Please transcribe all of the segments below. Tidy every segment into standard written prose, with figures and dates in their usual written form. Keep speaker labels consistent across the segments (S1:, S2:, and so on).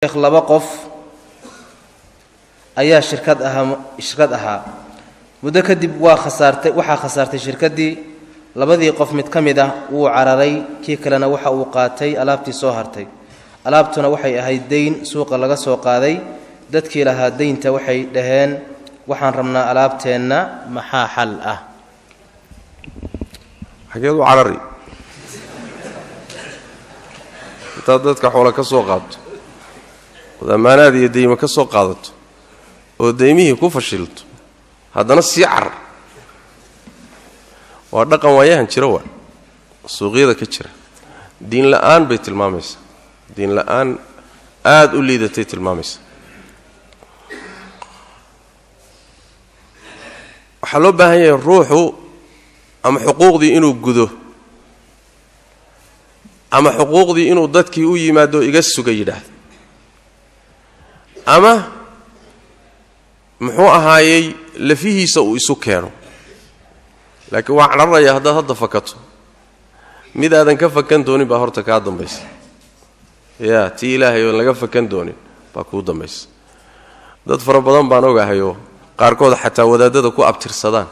S1: laba qof ayaa shirkad ahaa muddo kadib waxa khasaartay shirkadii labadii qof mid kamid ah uu cararay kii kalena waxa uu qaatay alaabtii soo hartay alaabtuna waxay ahayd deyn suuqa laga soo qaaday dadkii lahaa deynta waxay dhaheen waxaan rabnaa alaabteena maxaa xal ah
S2: xageedu carari dadka xoolo ka soo qaabto wadamaanaad iyo deymo ka soo qaadato oo deymihii ku fashilto haddana sii carar waa dhaqan waayahan jira waa suuqyada ka jira diin la'aan bay tilmaamaysaa diin la'aan aad u liidatay tilmaamaysaa waxaa loo baahan yahay ruuxu ama xuquuqdii inuu gudo ama xuquuqdii inuu dadkii u yimaado iga suga yidhaahdo ama muxuu ahaayey lafihiisa uu isu keeno laakiin waa cararaya haddaad hadda fakato mid aadan ka fakan doonin baa horta kaa dambaysa yaa tii ilaahay oon laga fakan doonin baa kuu dambaysa dad fara badan baan ogahayoo qaarkood xataa wadaadada ku abtirsadaan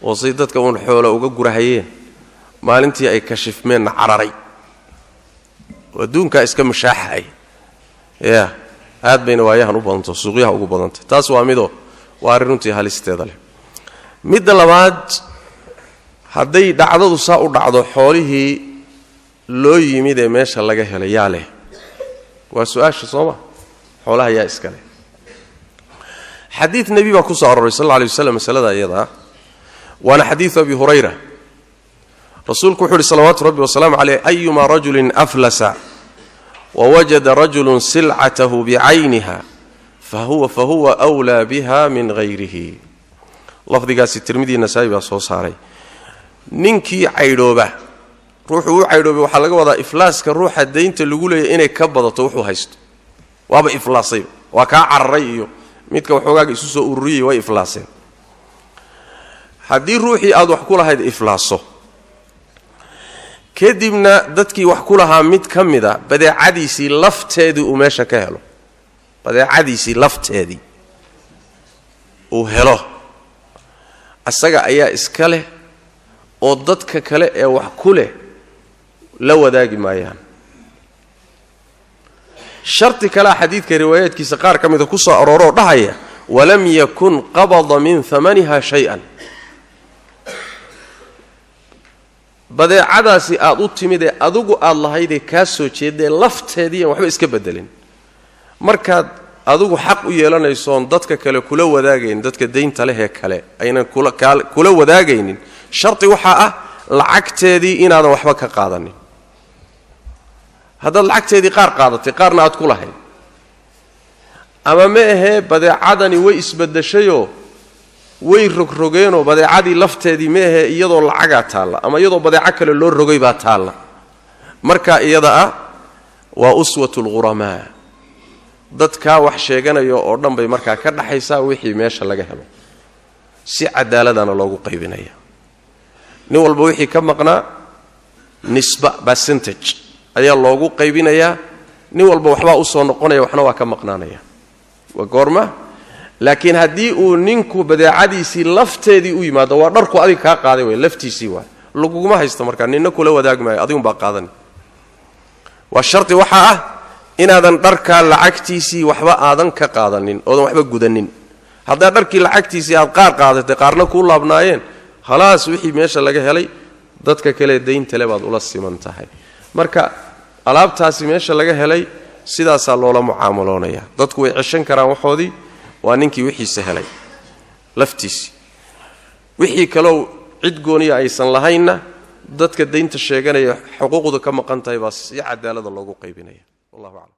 S2: oo say dadka uun xoola uga gurahayeen maalintii ay kashifmeenna cararay oo adduunkaa iska mashaaxay yaa aad bayna waayahan u badanto suuqyaha ugu badantay taas waa midoo waa arrin runtii halisteeda leh midda labaad hadday dhacdadu saa u dhacdo xoolihii loo yimid ee meesha laga helay yaa leh waa su-aasha sooma xoolaha yaa iska leh xadiid nebi baa ku soo aroray sal alla alay wasalam masalada iyadaa waana xadiidu abi hurayra rasuulku wuxuu uhi salawaatu rabbi wasalaamu caleyh ayuma rajulin aflasa ووجد رجل سلعته بعينها فهو أولى بها من غيره لفظ قاسي الترمذي النسائي بأصوص صاري ننكي عيدوبة روحوا عيدوبة وحلقة وضع إفلاس كالروح الدين تلقوله إنه كبضة وحو هايست وابا إفلاسي وكا عرّي ميتك وحوقاك إسوسو أوري وإفلاسي حدي روحي أدو حكولها هيد إفلاسه kadibna dadkii wax ku lahaa mid ka mida badeecadiisii lafteedii uu meesha ka helo badeecadiisii lafteedii uu helo asaga ayaa iska leh oo dadka kale ee wax ku leh la wadaagi maayaan sharti kale xadiidka riwaayaadkiisa qaar ka mida ku soo arooroo dhahaya walam yakun qabada min thamaniha shay'an badeecadaasi aad u timid ee adigu aad lahaydee kaa soo jeedee lafteedii aan waxba iska bedelin markaad adigu xaq u yeelanaysoon dadka kale kula wadaagayn dadka deynta leh ee kale aynan kula wadaagaynin sharti waxaa ah lacagteedii inaadan waxba ka qaadanin haddaad lacagteedii qaar qaadatay qaarna aad ku lahayd ama ma ahee badeecadani way isbedeshayoo way rogrogeenoo badeecadii lafteedii ma ahee iyadoo lacagaa taalla ama iyadoo badeeco kale loo rogay baa taalla marka iyada ah waa uswatu lghuramaa dadkaa wax sheeganayo oo dhan bay markaa ka dhaxaysaa wixii meesha laga helo si cadaaladana loogu qaybinaya nin walba wixii ka maqnaa nisba percentage ayaa loogu qaybinayaa nin walba waxbaa usoo noqonaya waxna waa ka maqnaanaya waa goorma laakiin haddii uu ninku badeecadiisii lafteedii u yimaado waa dharku adiga kaa qaaday way laftiisii waa laguguma haysto markaa ninna kula wadaagi maayo adigunbaa qaadani waa sharti waxaa ah inaadan dharkaa lacagtiisii waxba aadan ka qaadanin oodan waxba gudanin haddaa dharkii lacagtiisii aad qaar qaadatay qaarna kuu laabnaayeen khalaas wixii meesha laga helay dadka kale dayntale baad ula siman tahay marka alaabtaasi meesha laga helay sidaasaa loola mucaamaloonaya dadku way ceshan karaan waxoodii waa ninkii wixiisa helay laftiisii wixii kaloo cid gooniya aysan lahaynna dadka deynta sheeganaya xuquuqdu ka maqan tahay baa si cadaalada loogu qaybinaya wallahu a'lam